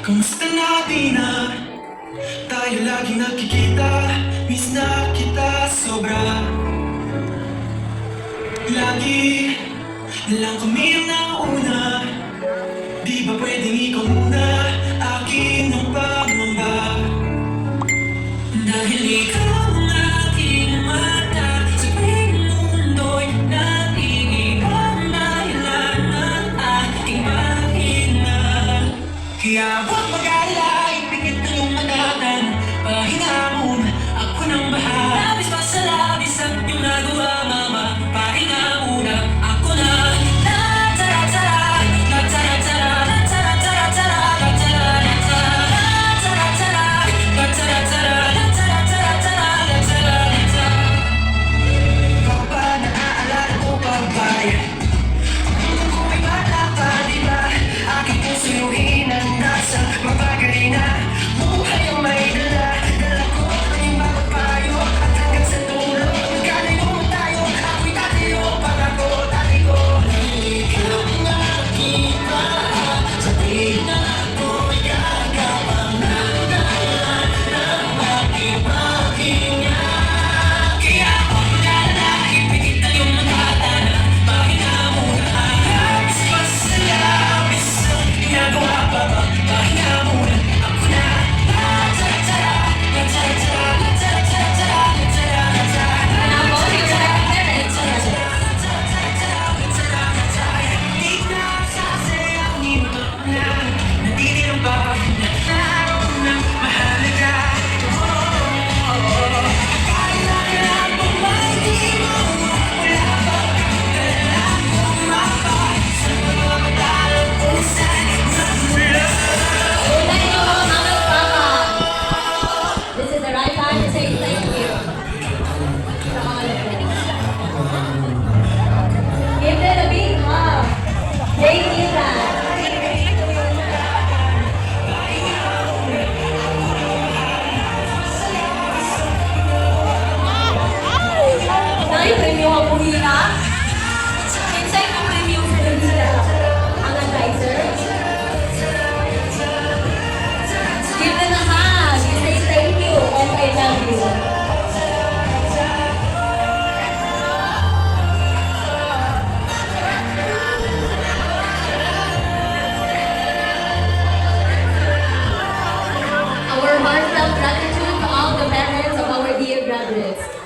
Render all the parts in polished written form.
Kumusta na di na tayo lagi nakikita? Miss na kita sobra. Lagi na lang kami ang nauna. Di ba pwedeng ikaw muna akin ang pangamba? Dahil ikaw ang aking mata sa tuwing mundo'y nag-iibang dahilan ng aking mahina. Kaya huwag mag-alala, ipikit na yung magatan. Pahinga muna, ako nang bahala. Labis pa sa labis at yung nagawa, mama. Pahinga muna, ako na.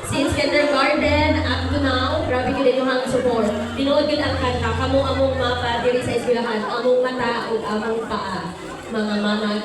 Since kindergarten up to now, grabe ko din yung support. Tinuod yun ang kanta, kamong among mapa diri sa eskwelahan, among mata ug among paa, mga mama